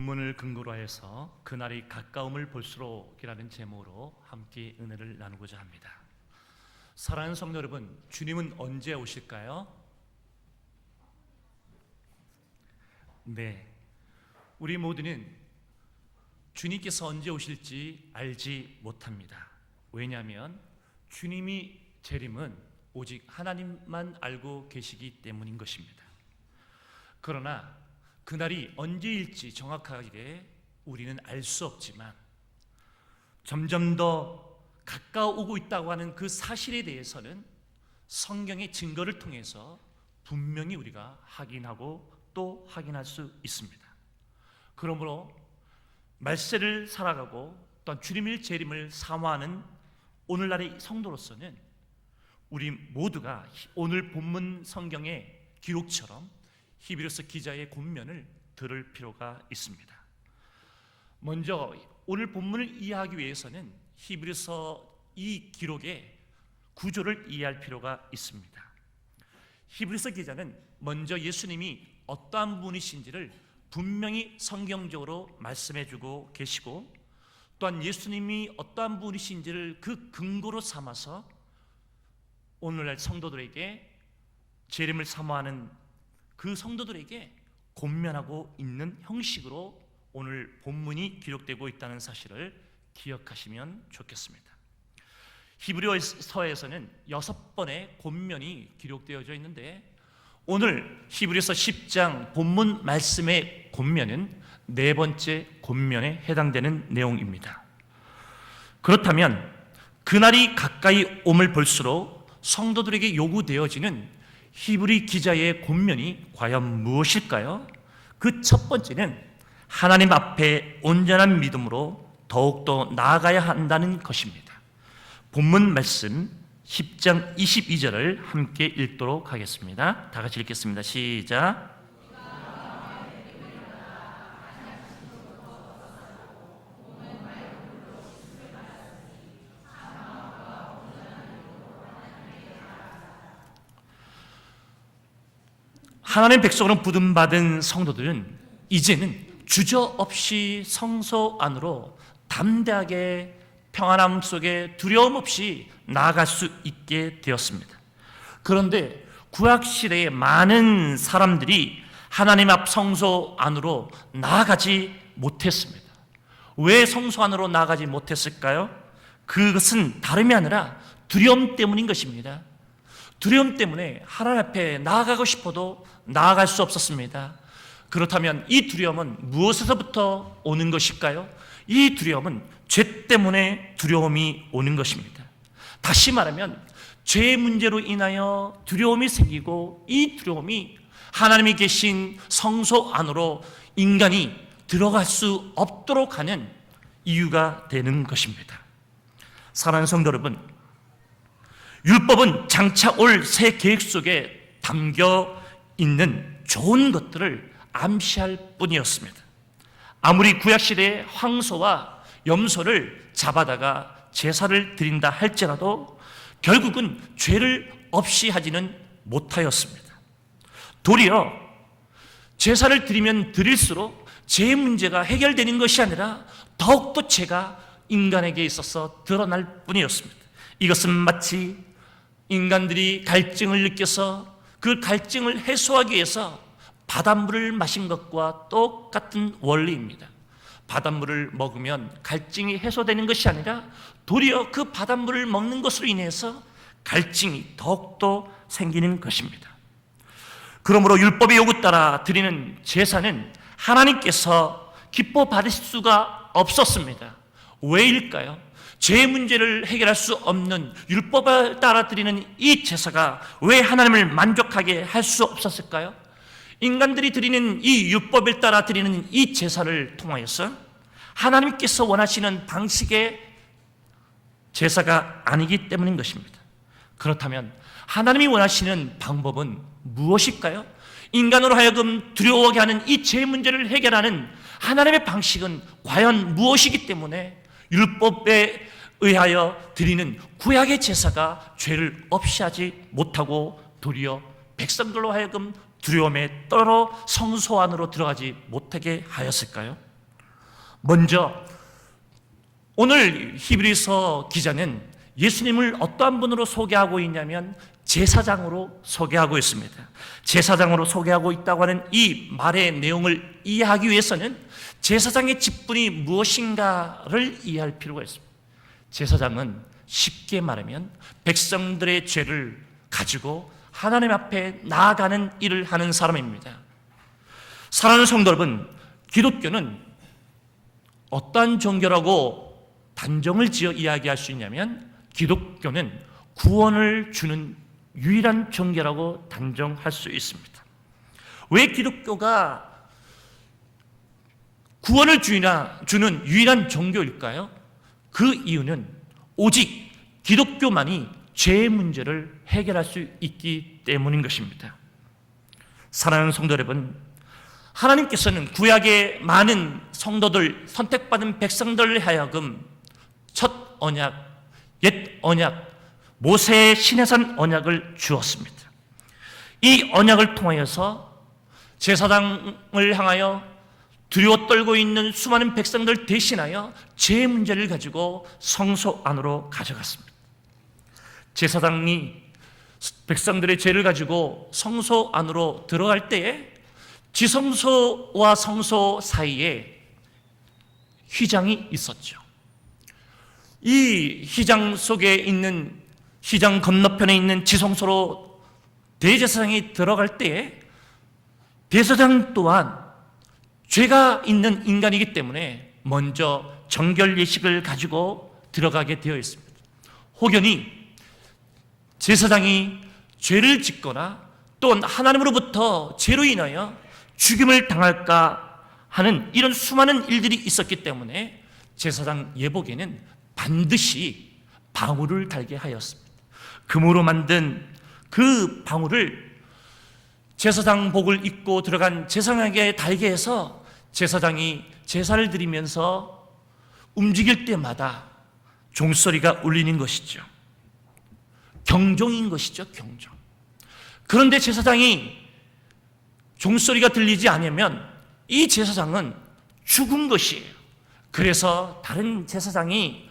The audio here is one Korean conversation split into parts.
본문을 근거로 해서 그날이 가까움을 볼수록이라는 제목으로 함께 은혜를 나누고자 합니다. 사랑하는 성도 여러분, 주님은 언제 오실까요? 네, 우리 모두는 주님께서 언제 오실지 알지 못합니다. 왜냐하면 주님이 재림은 오직 하나님만 알고 계시기 때문인 것입니다. 그러나 그날이 언제일지 정확하게 우리는 알 수 없지만 점점 더 가까워오고 있다고 하는 그 사실에 대해서는 성경의 증거를 통해서 분명히 우리가 확인하고 또 확인할 수 있습니다. 그러므로 말세를 살아가고 또한 주님의 재림을 사모하는 오늘날의 성도로서는 우리 모두가 오늘 본문 성경의 기록처럼 히브리서 기자의 권면을 들을 필요가 있습니다. 먼저 오늘 본문을 이해하기 위해서는 히브리서 이 기록의 구조를 이해할 필요가 있습니다. 히브리서 기자는 먼저 예수님이 어떠한 분이신지를 분명히 성경적으로 말씀해주고 계시고, 또한 예수님이 어떠한 분이신지를 그 근거로 삼아서 오늘날 성도들에게 재림을 사모하는 그 성도들에게 권면하고 있는 형식으로 오늘 본문이 기록되고 있다는 사실을 기억하시면 좋겠습니다. 히브리서에서는 6번의 권면이 기록되어져 있는데 오늘 히브리서 10장 본문 말씀의 권면은 4번째 권면에 해당되는 내용입니다. 그렇다면 그날이 가까이 옴을 볼수록 성도들에게 요구되어지는 히브리 기자의 권면이 과연 무엇일까요? 그 첫 번째는 하나님 앞에 온전한 믿음으로 더욱더 나아가야 한다는 것입니다. 본문 말씀 10장 22절을 함께 읽도록 하겠습니다. 다 같이 읽겠습니다. 시작. 하나님 백성으로 부름받은 성도들은 이제는 주저없이 성소 안으로 담대하게 평안함 속에 두려움 없이 나아갈 수 있게 되었습니다. 그런데 구약시대에 많은 사람들이 하나님 앞 성소 안으로 나아가지 못했습니다. 왜 성소 안으로 나아가지 못했을까요? 그것은 다름이 아니라 두려움 때문인 것입니다. 두려움 때문에 하나님 앞에 나아가고 싶어도 나아갈 수 없었습니다. 그렇다면 이 두려움은 무엇에서부터 오는 것일까요? 이 두려움은 죄 때문에 두려움이 오는 것입니다. 다시 말하면 죄의 문제로 인하여 두려움이 생기고 이 두려움이 하나님이 계신 성소 안으로 인간이 들어갈 수 없도록 하는 이유가 되는 것입니다. 사랑하는 성도 여러분, 율법은 장차 올 새 계획 속에 담겨 있는 좋은 것들을 암시할 뿐이었습니다. 아무리 구약시대의 황소와 염소를 잡아다가 제사를 드린다 할지라도 결국은 죄를 없이 하지는 못하였습니다. 도리어 제사를 드리면 드릴수록 죄의 문제가 해결되는 것이 아니라 더욱더 죄가 인간에게 있어서 드러날 뿐이었습니다. 이것은 마치 인간들이 갈증을 느껴서 그 갈증을 해소하기 위해서 바닷물을 마신 것과 똑같은 원리입니다. 바닷물을 먹으면 갈증이 해소되는 것이 아니라 도리어 그 바닷물을 먹는 것으로 인해서 갈증이 더욱더 생기는 것입니다. 그러므로 율법의 요구 따라 드리는 제사는 하나님께서 기뻐 받으실 수가 없었습니다. 왜일까요? 죄의 문제를 해결할 수 없는 율법을 따라 드리는 이 제사가 왜 하나님을 만족하게 할 수 없었을까요? 인간들이 드리는 이 율법을 따라 드리는 이 제사를 통하여서 하나님께서 원하시는 방식의 제사가 아니기 때문인 것입니다. 그렇다면 하나님이 원하시는 방법은 무엇일까요? 인간으로 하여금 두려워하게 하는 이 죄 문제를 해결하는 하나님의 방식은 과연 무엇이기 때문에 율법에 의하여 드리는 구약의 제사가 죄를 없이 하지 못하고 도리어 백성들로 하여금 두려움에 떨어 성소 안으로 들어가지 못하게 하였을까요? 먼저 오늘 히브리서 기자는 예수님을 어떠한 분으로 소개하고 있냐면 제사장으로 소개하고 있습니다. 제사장으로 소개하고 있다고 하는 이 말의 내용을 이해하기 위해서는 제사장의 직분이 무엇인가를 이해할 필요가 있습니다. 제사장은 쉽게 말하면 백성들의 죄를 가지고 하나님 앞에 나아가는 일을 하는 사람입니다. 사랑하는 성도 여러분, 기독교는 어떠한 종교라고 단정을 지어 이야기할 수 있냐면 기독교는 구원을 주는 유일한 종교라고 단정할 수 있습니다. 왜 기독교가 구원을 주는 유일한 종교일까요? 그 이유는 오직 기독교만이 죄의 문제를 해결할 수 있기 때문인 것입니다. 사랑하는 성도 여러분, 하나님께서는 구약의 많은 성도들, 선택받은 백성들을 하여금 첫 언약, 옛 언약, 모세의 시내산 언약을 주었습니다. 이 언약을 통하여서 제사장을 향하여 두려워 떨고 있는 수많은 백성들 대신하여 죄의 문제를 가지고 성소 안으로 가져갔습니다. 제사장이 백성들의 죄를 가지고 성소 안으로 들어갈 때에 지성소와 성소 사이에 휘장이 있었죠. 이 휘장 속에 있는, 휘장 건너편에 있는 지성소로 대제사장이 들어갈 때에 대제사장 또한 죄가 있는 인간이기 때문에 먼저 정결 예식을 가지고 들어가게 되어 있습니다. 혹여니 제사장이 죄를 짓거나 또는 하나님으로부터 죄로 인하여 죽임을 당할까 하는 이런 수많은 일들이 있었기 때문에 제사장 예복에는 반드시 방울을 달게 하였습니다. 금으로 만든 그 방울을 제사장복을 입고 들어간 제사장에게 달게 해서 제사장이 제사를 드리면서 움직일 때마다 종소리가 울리는 것이죠. 경종인 것이죠, 경종. 그런데 제사장이 종소리가 들리지 않으면 이 제사장은 죽은 것이에요. 그래서 다른 제사장이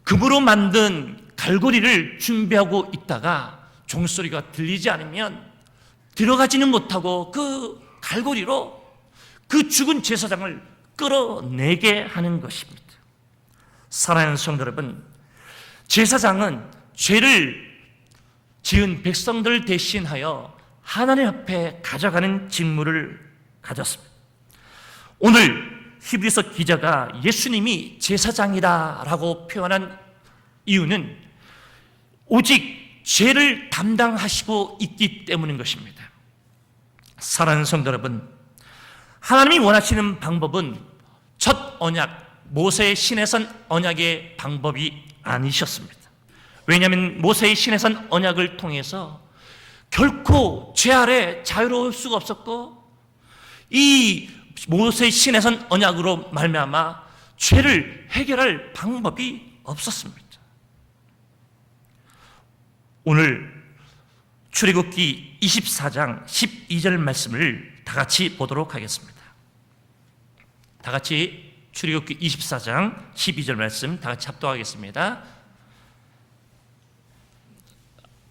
금으로 만든 갈고리를 준비하고 있다가 종소리가 들리지 않으면 들어가지는 못하고 그 갈고리로 그 죽은 제사장을 끌어내게 하는 것입니다. 사랑하는 성도 여러분, 제사장은 죄를 지은 백성들을 대신하여 하나님 앞에 가져가는 직무를 가졌습니다. 오늘 히브리서 기자가 예수님이 제사장이다라고 표현한 이유는 오직 죄를 담당하시고 있기 때문인 것입니다. 사랑하는 성도 여러분, 하나님이 원하시는 방법은 첫 언약, 모세의 시내산 언약의 방법이 아니셨습니다. 왜냐하면 모세의 시내산 언약을 통해서 결코 죄 아래 자유로울 수가 없었고, 이 모세의 시내산 언약으로 말미암아 죄를 해결할 방법이 없었습니다. 오늘 출애굽기 24장 12절 말씀을 다 같이 보도록 하겠습니다. 다 같이 출애굽기 24장 12절 말씀 다 같이 합독하겠습니다.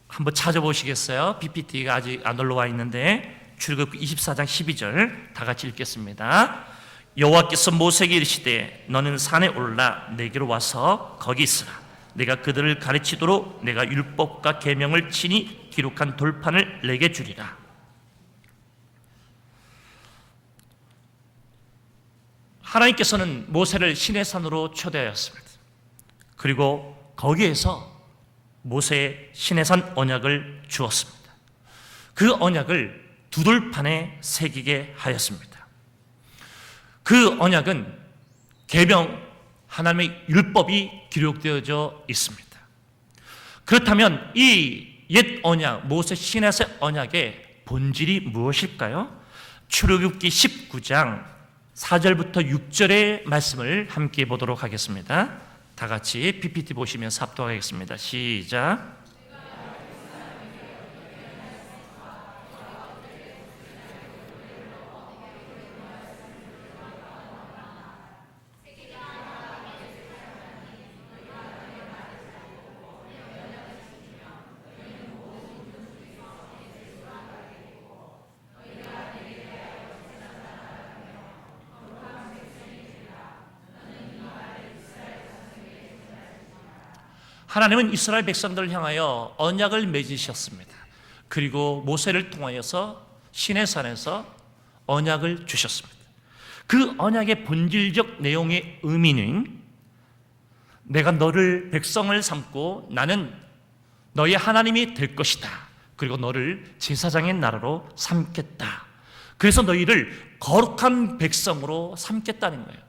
한번 찾아보시겠어요? PPT가 아직 안 올라와 있는데 출애굽기 24장 12절 다 같이 읽겠습니다. 여호와께서 모세에게 이르시되 너는 산에 올라 내게로 와서 거기 있으라. 내가 그들을 가르치도록 내가 율법과 계명을 친히 기록한 돌판을 내게 주리라. 하나님께서는 모세를 시내산으로 초대하였습니다. 그리고 거기에서 모세의 시내산 언약을 주었습니다. 그 언약을 두 돌판에 새기게 하였습니다. 그 언약은 계명, 하나님의 율법이 기록되어져 있습니다. 그렇다면 이 옛 언약, 모세 시내산 언약의 본질이 무엇일까요? 출애굽기 19장 4절부터 6절의 말씀을 함께 보도록 하겠습니다. 다 같이 PPT 보시면서 합독하겠습니다. 시작. 하나님은 이스라엘 백성들을 향하여 언약을 맺으셨습니다. 그리고 모세를 통하여서 시내산에서 언약을 주셨습니다. 그 언약의 본질적 내용의 의미는 내가 너를 백성을 삼고 나는 너의 하나님이 될 것이다. 그리고 너를 제사장의 나라로 삼겠다. 그래서 너희를 거룩한 백성으로 삼겠다는 거예요.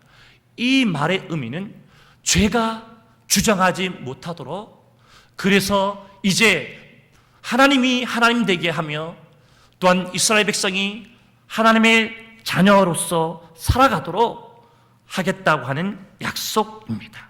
이 말의 의미는 죄가 주장하지 못하도록, 그래서 이제 하나님이 하나님 되게 하며 또한 이스라엘 백성이 하나님의 자녀로서 살아가도록 하겠다고 하는 약속입니다.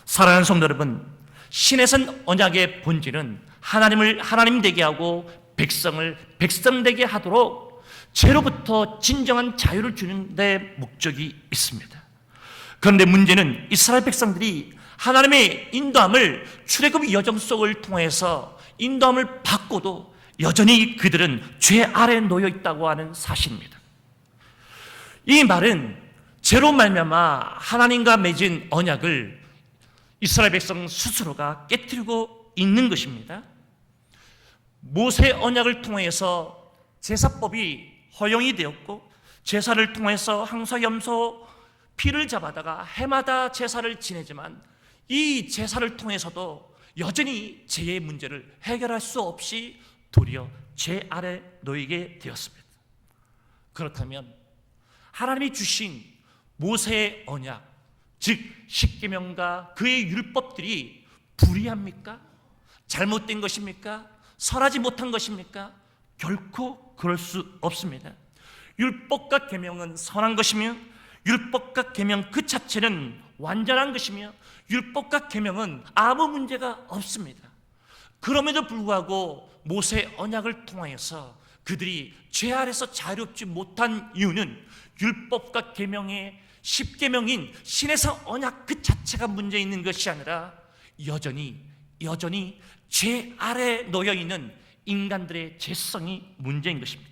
사랑하는 성도 여러분, 시내산 언약의 본질은 하나님을 하나님 되게 하고 백성을 백성 되게 하도록 죄로부터 진정한 자유를 주는 데 목적이 있습니다. 그런데 문제는 이스라엘 백성들이 하나님의 인도함을 출애굽 여정 속을 통해서 인도함을 받고도 여전히 그들은 죄 아래 놓여 있다고 하는 사실입니다. 이 말은 죄로 말미암아 하나님과 맺은 언약을 이스라엘 백성 스스로가 깨뜨리고 있는 것입니다. 모세 언약을 통해서 제사법이 허용이 되었고, 제사를 통해서 항소, 염소, 피를 잡아다가 해마다 제사를 지내지만 이 제사를 통해서도 여전히 죄의 문제를 해결할 수 없이 도리어 죄 아래 놓이게 되었습니다. 그렇다면 하나님이 주신 모세의 언약, 즉 십계명과 그의 율법들이 불의합니까? 잘못된 것입니까? 선하지 못한 것입니까? 결코 그럴 수 없습니다. 율법과 계명은 선한 것이며 율법과 계명 그 자체는 완전한 것이며 율법과 계명은 아무 문제가 없습니다. 그럼에도 불구하고 모세의 언약을 통하여서 그들이 죄 아래서 자유롭지 못한 이유는 율법과 계명의 십계명인 신에서 언약 그 자체가 문제 있는 것이 아니라 여전히 죄 아래 놓여 있는 인간들의 죄성이 문제인 것입니다.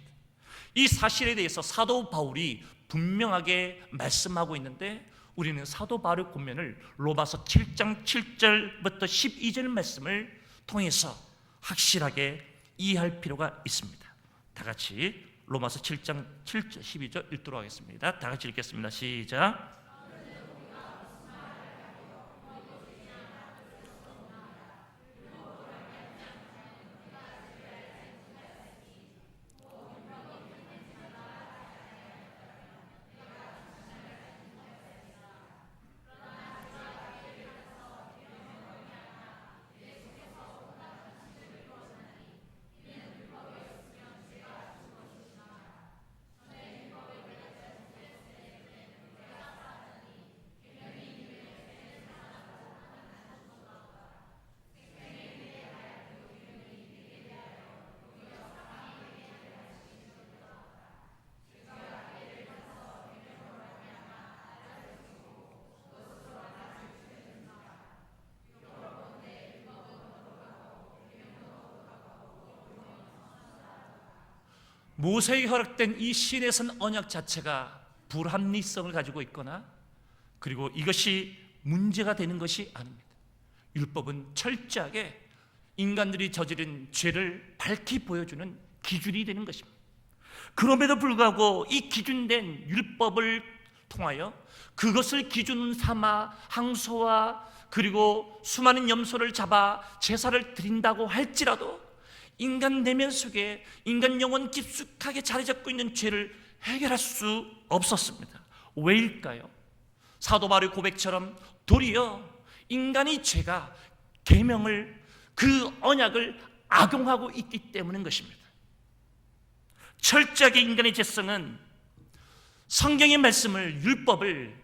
이 사실에 대해서 사도 바울이 분명하게 말씀하고 있는데, 우리는 사도 바울의 권면을 로마서 7장 7절부터 12절 말씀을 통해서 확실하게 이해할 필요가 있습니다. 다 같이 로마서 7장 7절 12절 읽도록 하겠습니다. 다 같이 읽겠습니다. 시작. 모세에게 허락된 이 시내산 언약 자체가 불합리성을 가지고 있거나, 그리고 이것이 문제가 되는 것이 아닙니다. 율법은 철저하게 인간들이 저지른 죄를 밝히 보여주는 기준이 되는 것입니다. 그럼에도 불구하고 이 기준된 율법을 통하여 그것을 기준 삼아 항소와 그리고 수많은 염소를 잡아 제사를 드린다고 할지라도 인간 내면 속에 인간 영혼 깊숙하게 자리 잡고 있는 죄를 해결할 수 없었습니다. 왜일까요? 사도 바울의 고백처럼 도리어 인간의 죄가 계명을, 그 언약을 악용하고 있기 때문인 것입니다. 철저하게 인간의 죄성은 성경의 말씀을, 율법을,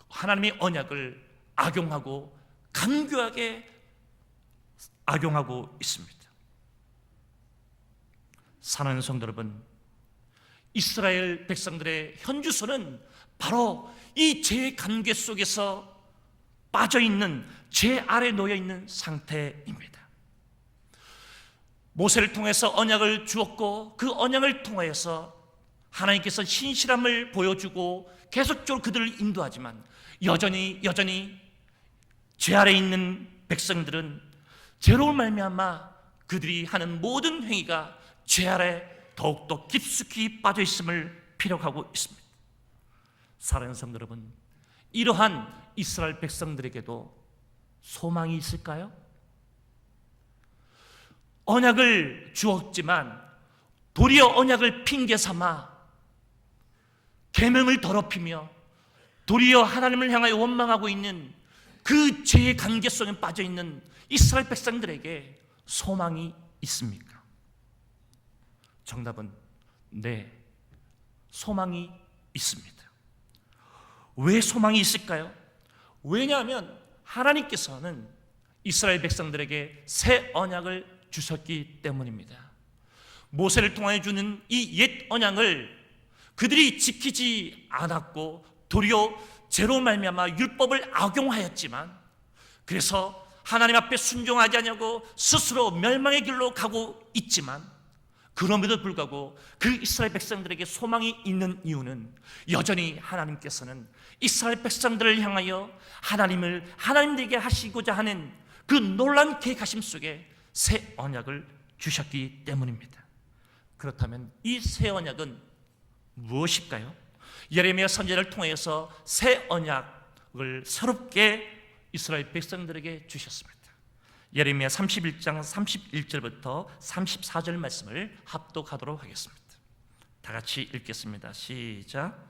하나님의 언약을 악용하고 간교하게 악용하고 있습니다. 사랑하는 성도 여러분, 이스라엘 백성들의 현주소는 바로 이 죄의 관계 속에서 빠져있는, 죄 아래 놓여있는 상태입니다. 모세를 통해서 언약을 주었고, 그 언약을 통해서 하나님께서 신실함을 보여주고 계속적으로 그들을 인도하지만 여전히 죄 아래 있는 백성들은 죄로 말미암아 그들이 하는 모든 행위가 죄 아래 더욱더 깊숙이 빠져 있음을 피력하고 있습니다. 사랑하는 성도 여러분, 이러한 이스라엘 백성들에게도 소망이 있을까요? 언약을 주었지만 도리어 언약을 핑계 삼아 계명을 더럽히며 도리어 하나님을 향하여 원망하고 있는 그 죄의 관계성에 빠져 있는 이스라엘 백성들에게 소망이 있습니까? 정답은 네, 소망이 있습니다. 왜 소망이 있을까요? 왜냐하면 하나님께서는 이스라엘 백성들에게 새 언약을 주셨기 때문입니다. 모세를 통하여 주는 이 옛 언약을 그들이 지키지 않았고 도리어 죄로 말미암아 율법을 악용하였지만, 그래서 하나님 앞에 순종하지 않냐고 스스로 멸망의 길로 가고 있지만, 그럼에도 불구하고 그 이스라엘 백성들에게 소망이 있는 이유는 여전히 하나님께서는 이스라엘 백성들을 향하여 하나님들에게 하시고자 하는 그 놀라운 계획하심 속에 새 언약을 주셨기 때문입니다. 그렇다면 이 새 언약은 무엇일까요? 예레미야 선지자를 통해서 새 언약을 새롭게 이스라엘 백성들에게 주셨습니다. 예레미야 31장 31절부터 34절 말씀을 합독하도록 하겠습니다. 다 같이 읽겠습니다. 시작.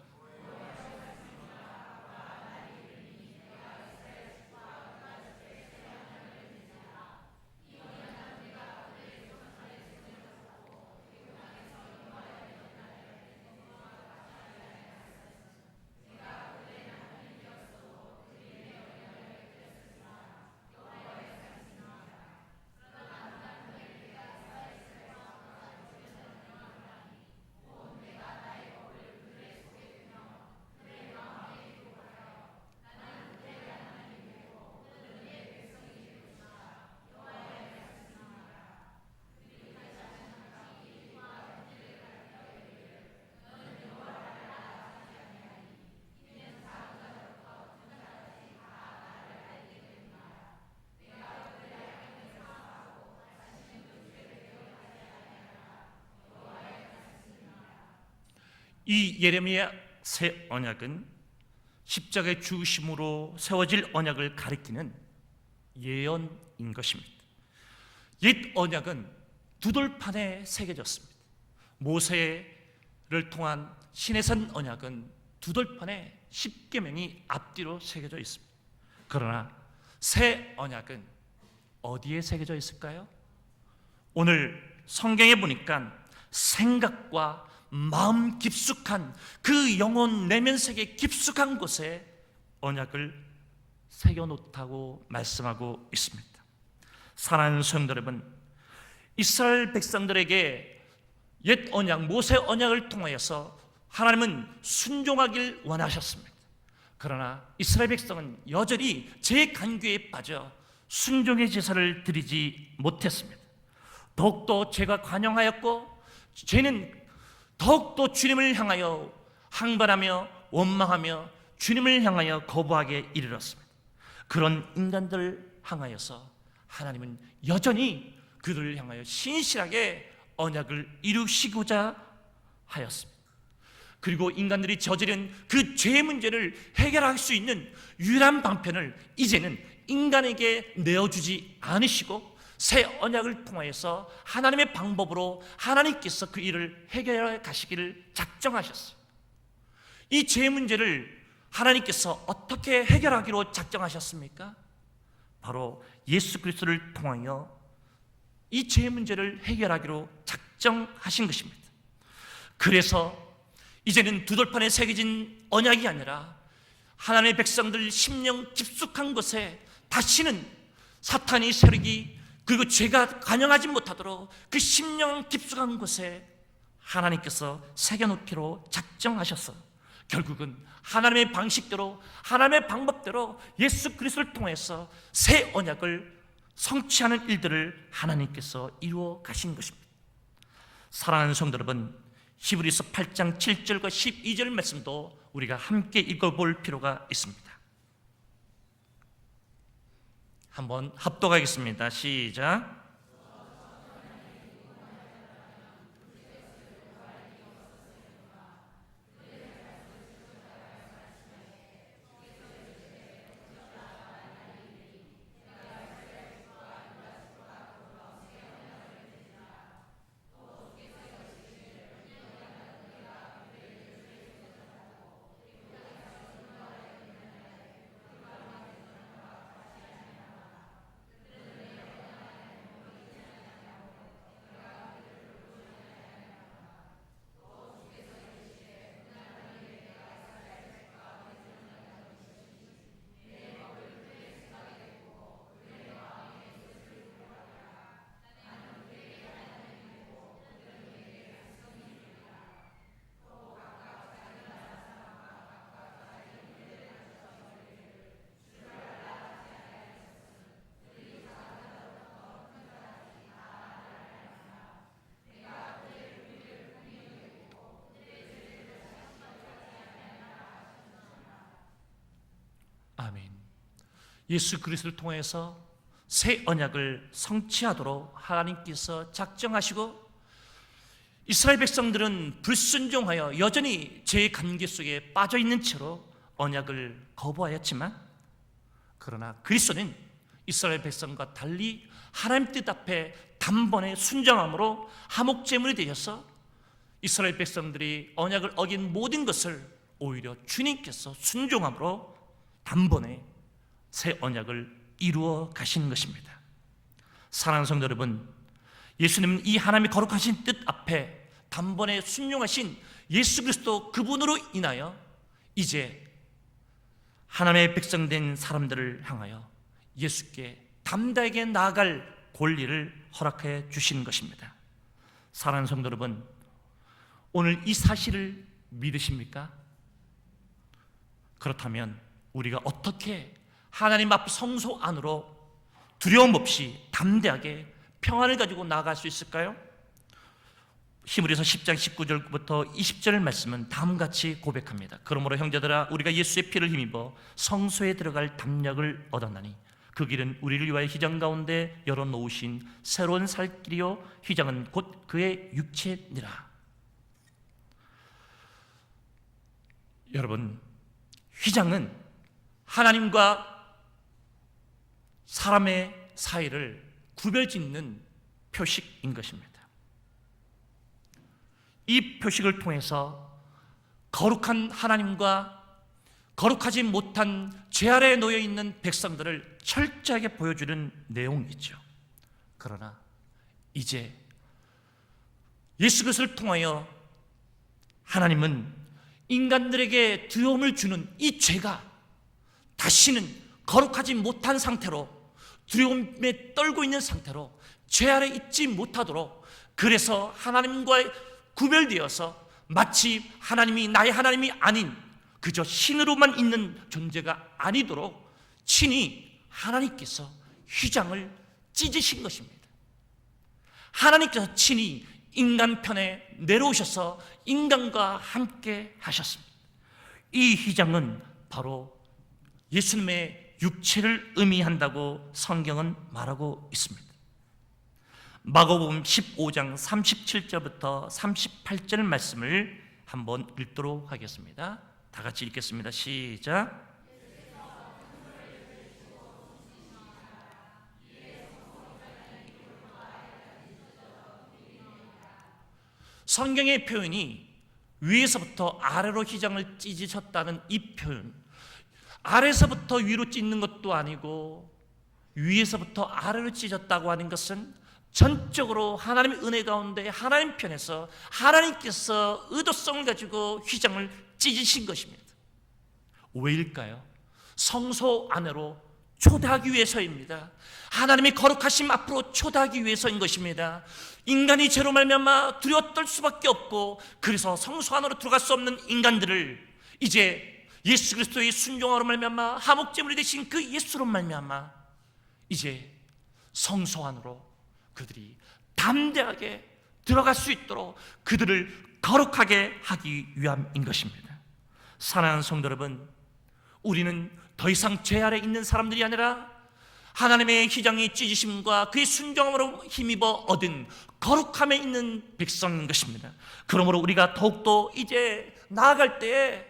이 예레미야 새 언약은 십자가의 중심으로 세워질 언약을 가리키는 예언인 것입니다. 옛 언약은 두 돌판에 새겨졌습니다. 모세를 통한 시내산 언약은 두 돌판에 십계명이 앞뒤로 새겨져 있습니다. 그러나 새 언약은 어디에 새겨져 있을까요? 오늘 성경에 보니까 생각과 마음 깊숙한 그 영혼 내면 세계 깊숙한 곳에 언약을 새겨놓다고 말씀하고 있습니다. 사랑하는 성도 여러분, 이스라엘 백성들에게 옛 언약 모세 언약을 통하여서 하나님은 순종하길 원하셨습니다. 그러나 이스라엘 백성은 여전히 제 간교에 빠져 순종의 제사를 드리지 못했습니다. 더욱더 죄가 관영하였고 죄는 더욱더 주님을 향하여 항반하며 원망하며 주님을 향하여 거부하게 이르렀습니다. 그런 인간들을 향하여서 하나님은 여전히 그들을 향하여 신실하게 언약을 이루시고자 하였습니다. 그리고 인간들이 저지른 그 죄의 문제를 해결할 수 있는 유일한 방편을 이제는 인간에게 내어주지 않으시고 새 언약을 통하여서 하나님의 방법으로 하나님께서 그 일을 해결해 가시기를 작정하셨어요. 이 죄 문제를 하나님께서 어떻게 해결하기로 작정하셨습니까? 바로 예수 그리스도를 통하여 이 죄 문제를 해결하기로 작정하신 것입니다. 그래서 이제는 두 돌판에 새겨진 언약이 아니라 하나님의 백성들 심령 깊숙한 곳에 다시는 사탄이 세력이 그리고 죄가 관영하지 못하도록 그 심령 깊숙한 곳에 하나님께서 새겨놓기로 작정하셔서 결국은 하나님의 방식대로 하나님의 방법대로 예수 그리스도를 통해서 새 언약을 성취하는 일들을 하나님께서 이루어 가신 것입니다. 사랑하는 성도 여러분, 히브리서 8장 7절과 12절 말씀도 우리가 함께 읽어볼 필요가 있습니다. 한번 합독하겠습니다. 시작. 아멘. 예수 그리스도를 통해서 새 언약을 성취하도록 하나님께서 작정하시고 이스라엘 백성들은 불순종하여 여전히 죄의 관계 속에 빠져 있는 채로 언약을 거부하였지만, 그러나 그리스도는 이스라엘 백성과 달리 하나님 뜻 앞에 단번에 순종함으로 화목제물이 되셔서 이스라엘 백성들이 언약을 어긴 모든 것을 오히려 주님께서 순종함으로 단번에 새 언약을 이루어 가시는 것입니다. 사랑하는 성도 여러분, 예수님은 이 하나님의 거룩하신 뜻 앞에 단번에 순종하신 예수 그리스도 그분으로 인하여 이제 하나님의 백성된 사람들을 향하여 예수께 담대하게 나아갈 권리를 허락해 주시는 것입니다. 사랑하는 성도 여러분, 오늘 이 사실을 믿으십니까? 그렇다면 우리가 어떻게 하나님 앞 성소 안으로 두려움 없이 담대하게 평안을 가지고 나아갈 수 있을까요? 히브리서 10장 19절부터 20절 말씀은 다음같이 고백합니다. 그러므로 형제들아, 우리가 예수의 피를 힘입어 성소에 들어갈 담력을 얻었나니 그 길은 우리를 위하여 휘장 가운데 열어놓으신 새로운 살 길이요 휘장은 곧 그의 육체니라. 여러분, 휘장은 하나님과 사람의 사이를 구별짓는 표식인 것입니다. 이 표식을 통해서 거룩한 하나님과 거룩하지 못한 죄 아래에 놓여 있는 백성들을 철저하게 보여주는 내용이죠. 그러나 이제 예수 그리스도를 통하여 하나님은 인간들에게 두려움을 주는 이 죄가 다시는 거룩하지 못한 상태로, 두려움에 떨고 있는 상태로 죄 아래 있지 못하도록, 그래서 하나님과 구별되어서 마치 하나님이 나의 하나님이 아닌 그저 신으로만 있는 존재가 아니도록 친히 하나님께서 휘장을 찢으신 것입니다. 하나님께서 친히 인간 편에 내려오셔서 인간과 함께 하셨습니다. 이 휘장은 바로 예수님의 육체를 의미한다고 성경은 말하고 있습니다. 마가복음 15장 37절부터 38절 말씀을 한번 읽도록 하겠습니다. 다 같이 읽겠습니다. 시작. 성경의 표현이 위에서부터 아래로 휘장을 찢으셨다는 이 표현, 아래서부터 위로 찢는 것도 아니고 위에서부터 아래로 찢었다고 하는 것은 전적으로 하나님의 은혜 가운데 하나님 편에서 하나님께서 의도성을 가지고 휘장을 찢으신 것입니다. 왜일까요? 성소 안으로 초대하기 위해서입니다. 하나님의 거룩하심 앞으로 초대하기 위해서인 것입니다. 인간이 죄로 말미암아 두려워 떨 수밖에 없고, 그래서 성소 안으로 들어갈 수 없는 인간들을 이제 예수 그리스도의 순종으로 말미암아 화목제물이 되신 그 예수로 말미암아 이제 성소 안으로 그들이 담대하게 들어갈 수 있도록 그들을 거룩하게 하기 위함인 것입니다. 사랑하는 성도 여러분, 우리는 더 이상 죄 아래 있는 사람들이 아니라 하나님의 희장의 찢으심과 그의 순종함으로 힘입어 얻은 거룩함에 있는 백성인 것입니다. 그러므로 우리가 더욱더 이제 나아갈 때에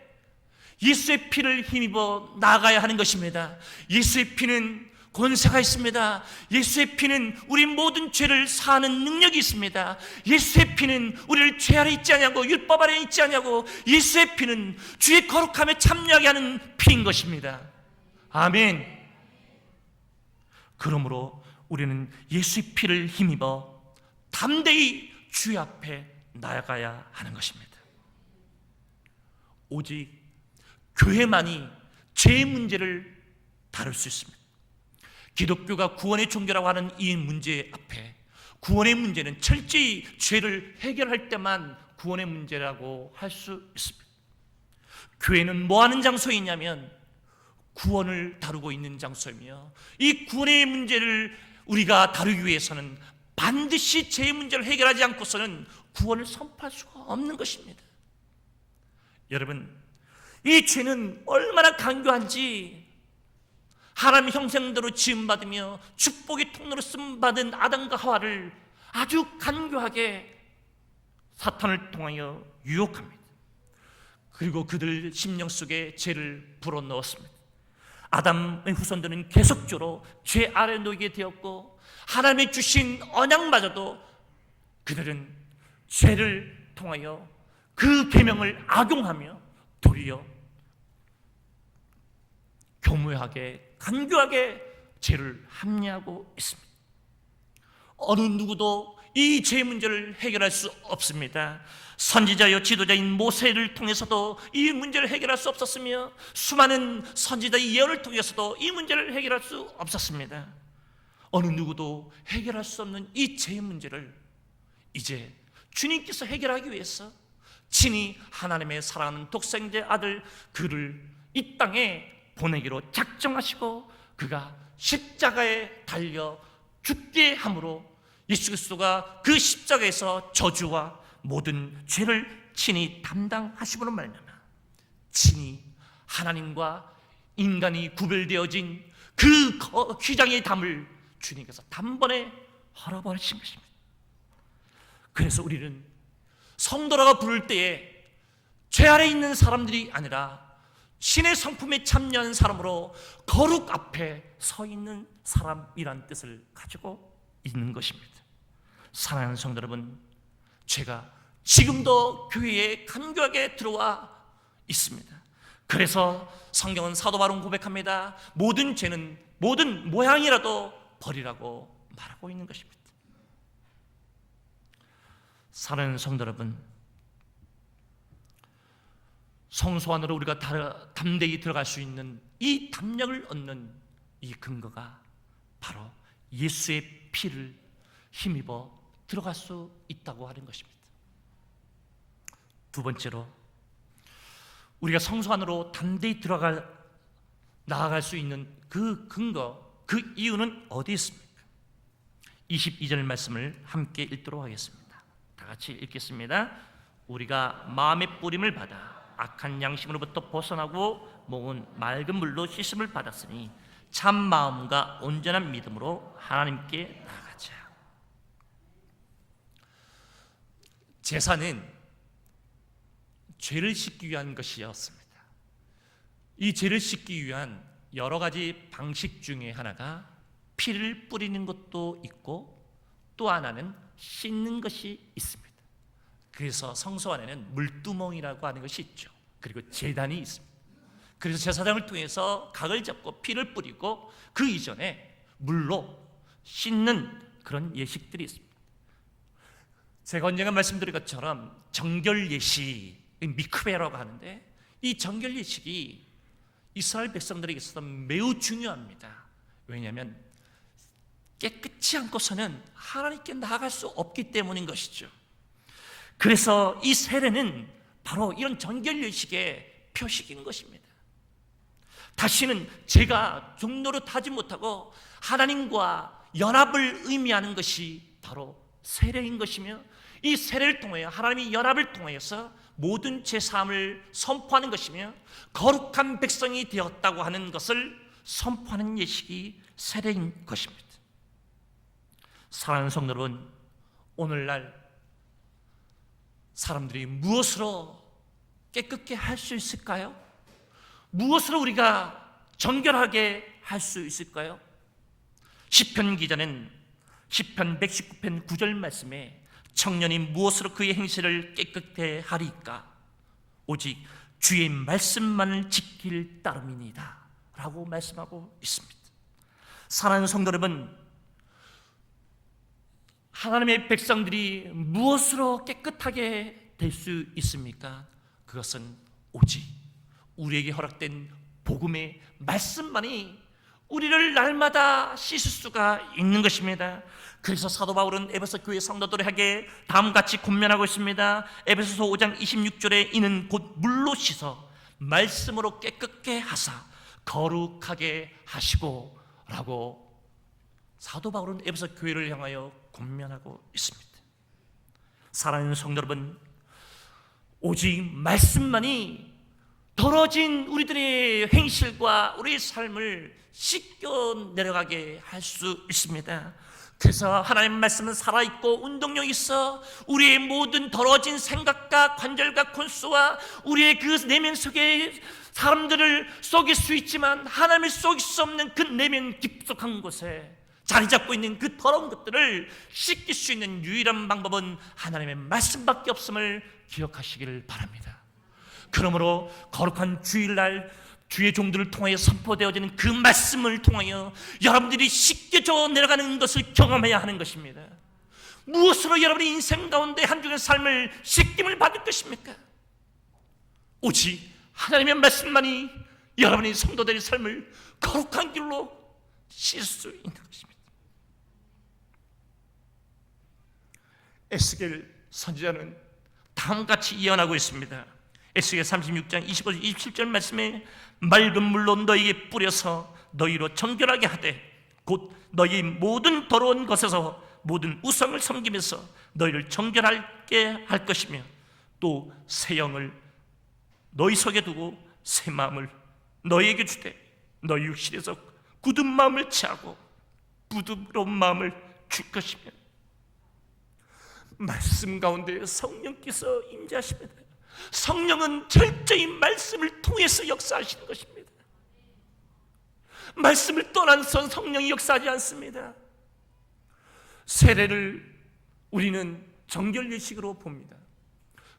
예수의 피를 힘입어 나아가야 하는 것입니다. 예수의 피는 권세가 있습니다. 예수의 피는 우리 모든 죄를 사하는 능력이 있습니다. 예수의 피는 우리를 죄 아래 있지 않냐고, 율법 아래 있지 않냐고, 예수의 피는 주의 거룩함에 참여하게 하는 피인 것입니다. 아멘. 그러므로 우리는 예수의 피를 힘입어 담대히 주의 앞에 나아가야 하는 것입니다. 오직 교회만이 죄의 문제를 다룰 수 있습니다. 기독교가 구원의 종교라고 하는 이 문제 앞에 구원의 문제는 철저히 죄를 해결할 때만 구원의 문제라고 할 수 있습니다. 교회는 뭐 하는 장소이냐면 구원을 다루고 있는 장소이며, 이 구원의 문제를 우리가 다루기 위해서는 반드시 죄의 문제를 해결하지 않고서는 구원을 선포할 수가 없는 것입니다. 여러분, 이 죄는 얼마나 간교한지, 하나님의 형상대로 지음받으며 축복의 통로로 쓰임받은 아담과 하와를 아주 간교하게 사탄을 통하여 유혹합니다. 그리고 그들 심령 속에 죄를 불어넣었습니다. 아담의 후손들은 계속적으로 죄 아래 놓이게 되었고, 하나님이 주신 언약마저도 그들은 죄를 통하여 그 계명을 악용하며 도리어 교묘하게 간교하게 죄를 합리하고 있습니다. 어느 누구도 이 죄 문제를 해결할 수 없습니다. 선지자여 지도자인 모세를 통해서도 이 문제를 해결할 수 없었으며, 수많은 선지자의 예언을 통해서도 이 문제를 해결할 수 없었습니다. 어느 누구도 해결할 수 없는 이 죄 문제를 이제 주님께서 해결하기 위해서 친히 하나님의 사랑하는 독생자 아들 그를 이 땅에 보내기로 작정하시고, 그가 십자가에 달려 죽게 함으로 예수 그리스도가 그 십자가에서 저주와 모든 죄를 친히 담당하시므로 말미암아 친히 하나님과 인간이 구별되어진 그 휘장의 담을 주님께서 단번에 헐어버리신 것입니다. 그래서 우리는 성도라고 부를 때에 죄 아래 있는 사람들이 아니라 신의 성품에 참여한 사람으로 거룩 앞에 서 있는 사람이란 뜻을 가지고 있는 것입니다. 사랑하는 성도 여러분, 죄가 지금도 교회에 간교하게 들어와 있습니다. 그래서 성경은 사도 바울은 고백합니다. 모든 죄는 모든 모양이라도 버리라고 말하고 있는 것입니다. 사랑하는 성도 여러분, 성소 안으로 우리가 담대히 들어갈 수 있는 이 담력을 얻는 이 근거가 바로 예수의 피를 힘입어 들어갈 수 있다고 하는 것입니다. 두 번째로, 우리가 성소 안으로 담대히 나아갈 수 있는 그 근거, 그 이유는 어디에 있습니까? 22절 말씀을 함께 읽도록 하겠습니다. 다 같이 읽겠습니다. 우리가 마음의 뿌림을 받아 악한 양심으로부터 벗어나고 몸은 맑은 물로 씻음을 받았으니 참 마음과 온전한 믿음으로 하나님께 나아가자. 제사는 죄를 씻기 위한 것이었습니다. 이 죄를 씻기 위한 여러 가지 방식 중에 하나가 피를 뿌리는 것도 있고, 또 하나는 씻는 것이 있습니다. 그래서 성소 안에는 물두멍이라고 하는 것이 있죠. 그리고 제단이 있습니다. 그래서 제사장을 통해서 각을 잡고 피를 뿌리고 그 이전에 물로 씻는 그런 예식들이 있습니다. 제가 언젠가 말씀드린 것처럼 정결 예식, 미크베라고 하는데, 이 정결 예식이 이스라엘 백성들에게 있어서 매우 중요합니다. 왜냐하면 깨끗이 않고서는 하나님께 나아갈 수 없기 때문인 것이죠. 그래서 이 세례는 바로 이런 정결 예식의 표식인 것입니다. 다시는 제가 종노릇하지 못하고 하나님과 연합을 의미하는 것이 바로 세례인 것이며, 이 세례를 통하여 하나님이 연합을 통하여서 모든 죄사함을 선포하는 것이며 거룩한 백성이 되었다고 하는 것을 선포하는 예식이 세례인 것입니다. 사랑하는 성도 여러분, 오늘날 사람들이 무엇으로 깨끗게 할 수 있을까요? 무엇으로 우리가 정결하게 할 수 있을까요? 시편 기자는 시편 119편 9절 말씀에 청년이 무엇으로 그의 행실을 깨끗게 하리까? 오직 주의 말씀만을 지킬 따름이니이다 라고 말씀하고 있습니다. 사랑하는 성도 여러분, 하나님의 백성들이 무엇으로 깨끗하게 될 수 있습니까? 그것은 오직 우리에게 허락된 복음의 말씀만이 우리를 날마다 씻을 수가 있는 것입니다. 그래서 사도 바울은 에베소 교회 성도들에게 다음같이 권면하고 있습니다. 에베소서 5장 26절에 이는 곧 물로 씻어 말씀으로 깨끗게 하사 거룩하게 하시고 라고 사도 바울은 에베소 교회를 향하여 권면하고 있습니다. 사랑하는 성도 여러분, 오직 말씀만이 더러진 우리들의 행실과 우리의 삶을 씻겨 내려가게 할 수 있습니다. 그래서 하나님 말씀은 살아있고 운동력이 있어 우리의 모든 더러진 생각과 관절과 콘수와 우리의 그 내면 속에 사람들을 속일 수 있지만 하나님을 속일 수 없는 그 내면 깊숙한 곳에 자리 잡고 있는 그 더러운 것들을 씻길 수 있는 유일한 방법은 하나님의 말씀밖에 없음을 기억하시기를 바랍니다. 그러므로 거룩한 주일날 주의 종들을 통하여 선포되어지는 그 말씀을 통하여 여러분들이 씻겨져 내려가는 것을 경험해야 하는 것입니다. 무엇으로 여러분의 인생 가운데 한 주의 삶을 씻김을 받을 것입니까? 오직 하나님의 말씀만이 여러분의 성도들의 삶을 거룩한 길로 씻을 수 있는 것입니다. 에스겔 선지자는 다음같이 예언하고 있습니다. 에스겔 36장 25절 27절 말씀에 맑은 물로 너희에게 뿌려서 너희로 정결하게 하되 곧 너희 모든 더러운 것에서 모든 우상을 섬기면서 너희를 정결하게 할 것이며 또 새 영을 너희 속에 두고 새 마음을 너희에게 주되 너희 육신에서 굳은 마음을 취하고 부드러운 마음을 줄 것이며 말씀 가운데 성령께서 임재하십니다. 성령은 철저히 말씀을 통해서 역사하시는 것입니다. 말씀을 떠나서 성령이 역사하지 않습니다. 세례를 우리는 정결 예식으로 봅니다.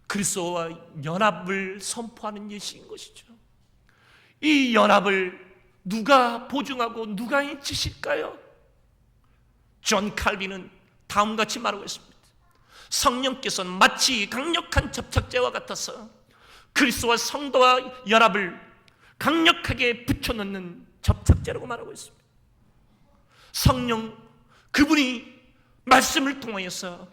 그리스도와 연합을 선포하는 예식인 것이죠. 이 연합을 누가 보증하고 누가 인치실까요? 존 칼빈은 다음같이 말하고 있습니다. 성령께서는 마치 강력한 접착제와 같아서 그리스도와 성도와 연합을 강력하게 붙여넣는 접착제라고 말하고 있습니다. 성령, 그분이 말씀을 통하여서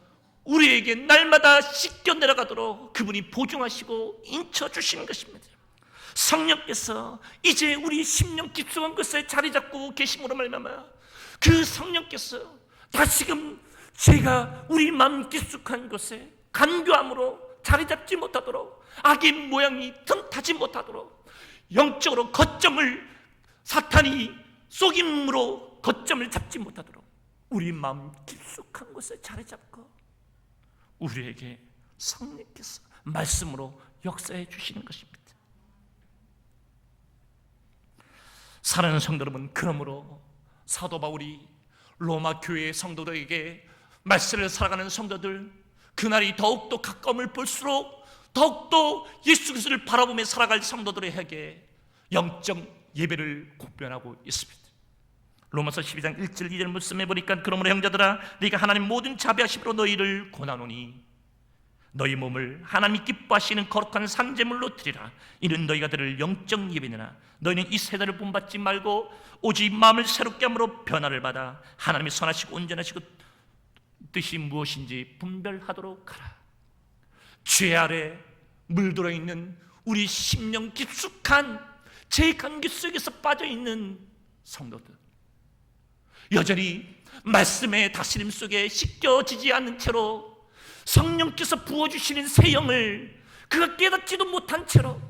우리에게 날마다 씻겨 내려가도록 그분이 보증하시고 인쳐주시는 것입니다. 성령께서 이제 우리 심령 깊숙한 곳에 자리 잡고 계심으로 말미암아 그 성령께서 다시금 제가 우리 마음 깊숙한 곳에 간교함으로 자리 잡지 못하도록 악의 모양이 틈타지 못하도록 영적으로 거점을 사탄이 속임으로 거점을 잡지 못하도록 우리 마음 깊숙한 곳에 자리 잡고 우리에게 성령께서 말씀으로 역사해 주시는 것입니다. 사랑하는 성도 여러분, 그러므로 사도 바울이 로마 교회의 성도들에게 말씀을 살아가는 성도들, 그날이 더욱더 가까움을 볼수록 더욱더 예수 그리스도를 바라보며 살아갈 성도들에게 영적 예배를 공변하고 있습니다. 로마서 12장 1절 2절 말씀해 보니까 그러므로 형제들아 네가 하나님 모든 자비하심으로 너희를 권하노니 너희 몸을 하나님이 기뻐하시는 거룩한 산제물로 드리라. 이는 너희가 들을 영적 예배니라. 너희는 이 세대를 본받지 말고 오직 마음을 새롭게 함으로 변화를 받아 하나님의 선하시고 온전하시고 뜻이 무엇인지 분별하도록 하라. 죄 아래 물들어 있는 우리 심령 깊숙한 제 관계 속에서 빠져있는 성도들, 여전히 말씀의 다스림 속에 씻겨지지 않는 채로 성령께서 부어주시는 새 영을 그가 깨닫지도 못한 채로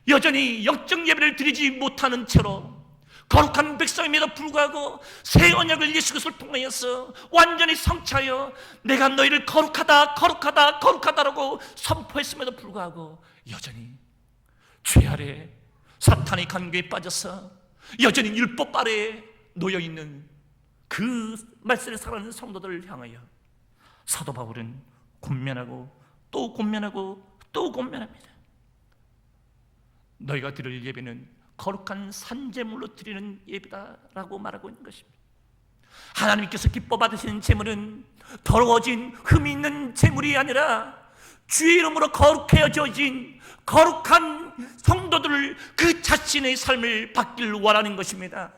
여전히 영적 예배를 드리지 못하는 채로 거룩한 백성임에도 불구하고 새 언약을 예수 그리스도를 통하여서 완전히 성취하여 내가 너희를 거룩하다 거룩하다 거룩하다라고 선포했음에도 불구하고 여전히 죄 아래 사탄의 관계에 빠져서 여전히 율법 아래에 놓여있는 그 말씀을 살아가는 성도들을 향하여 사도 바울은 권면하고 또 권면하고 또 권면합니다. 너희가 드릴 예배는 거룩한 산제물로 드리는 예배다라고 말하고 있는 것입니다. 하나님께서 기뻐 받으시는 제물은 더러워진 흠이 있는 제물이 아니라 주의 이름으로 거룩해져진 거룩한 성도들을 그 자신의 삶을 받기를 원하는 것입니다.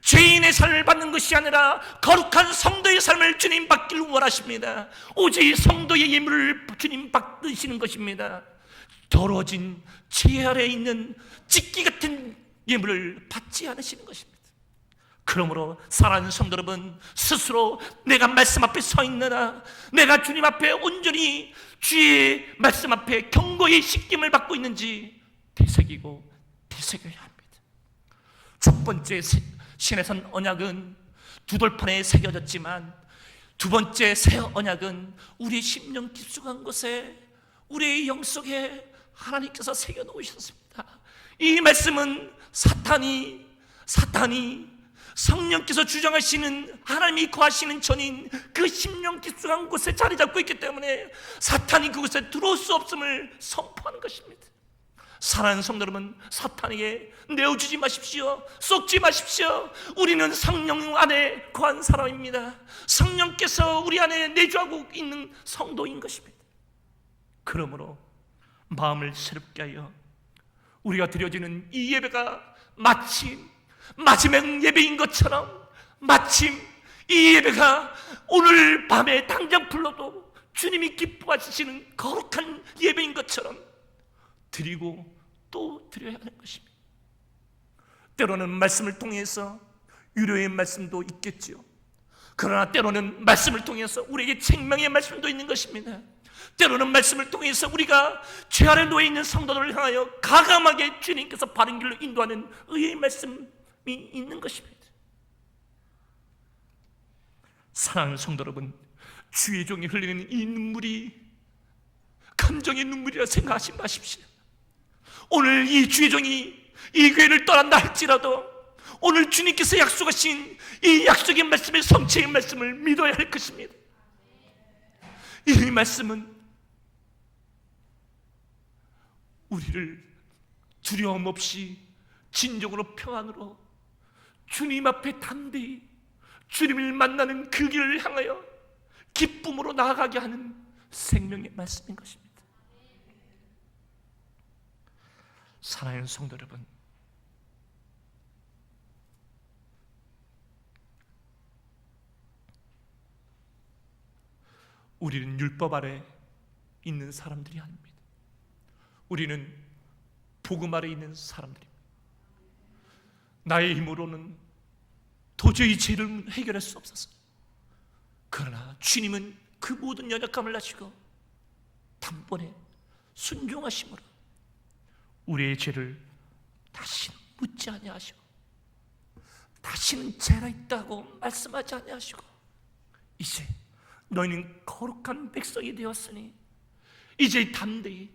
죄인의 삶을 받는 것이 아니라 거룩한 성도의 삶을 주님 받기를 원하십니다. 오직 성도의 예물을 주님 받으시는 것입니다. 더러워진 죄 아래에 있는 찢기 같은 예물을 받지 않으시는 것입니다. 그러므로 사랑하는 성도 여러분, 스스로 내가 말씀 앞에 서 있느냐, 내가 주님 앞에 온전히 주의 말씀 앞에 경고의 씻김을 받고 있는지 되새기고 되새겨야 합니다. 첫 번째 신해선 언약은 두 돌판에 새겨졌지만 두 번째 새 언약은 우리의 심령 깊숙한 곳에 우리의 영속에 하나님께서 새겨놓으셨습니다. 이 말씀은 사탄이 성령께서 주장하시는 하나님이 거하시는 전인 그 심령 깊숙한 곳에 자리 잡고 있기 때문에 사탄이 그곳에 들어올 수 없음을 선포하는 것입니다. 사랑하는 성도 여러분, 사탄에게 내어주지 마십시오. 속지 마십시오. 우리는 성령 안에 거한 사람입니다. 성령께서 우리 안에 내주하고 있는 성도인 것입니다. 그러므로 마음을 새롭게 하여 우리가 드려지는 이 예배가 마침 마지막 예배인 것처럼, 마침 이 예배가 오늘 밤에 당장 불러도 주님이 기뻐하시는 거룩한 예배인 것처럼 드리고 또 드려야 하는 것입니다. 때로는 말씀을 통해서 위로의 말씀도 있겠지요. 그러나 때로는 말씀을 통해서 우리에게 책망의 말씀도 있는 것입니다. 때로는 말씀을 통해서 우리가 죄 아래 놓여 있는 성도들을 향하여 가감하게 주님께서 바른 길로 인도하는 의의 말씀이 있는 것입니다. 사랑하는 성도 여러분, 주의 종이 흘리는 이 눈물이 감정의 눈물이라 생각하지 마십시오. 오늘 이 주의 종이 이 교회를 떠난다 할지라도 오늘 주님께서 약속하신 이 약속의 말씀의 성취의 말씀을 믿어야 할 것입니다. 이 말씀은 우리를 두려움 없이 진정으로 평안으로 주님 앞에 담대히 주님을 만나는 그 길을 향하여 기쁨으로 나아가게 하는 생명의 말씀인 것입니다. 사랑하는 성도 여러분, 우리는 율법 아래 있는 사람들이 아닙니다. 우리는 복음 아래 있는 사람들입니다. 나의 힘으로는 도저히 죄를 해결할 수 없었어요. 그러나 주님은 그 모든 연약함을 아시고 단번에 순종하심으로 우리의 죄를 다시는 묻지 아니하시고 다시는 죄가 있다고 말씀하지 아니하시고 이제 너희는 거룩한 백성이 되었으니 이제 담대히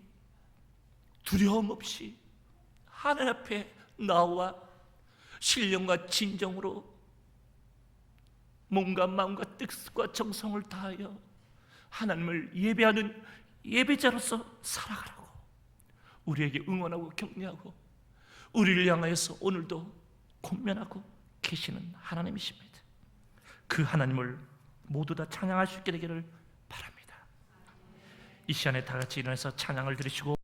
두려움 없이 하나님 앞에 나와 신령과 진정으로 몸과 마음과 뜻과 정성을 다하여 하나님을 예배하는 예배자로서 살아가라고 우리에게 응원하고 격려하고 우리를 향하여서 오늘도 권면하고 계시는 하나님이십니다. 그 하나님을 모두 다 찬양할 수 있게 되기를 바랍니다. 이 시간에 다 같이 일어나서 찬양을 드리시고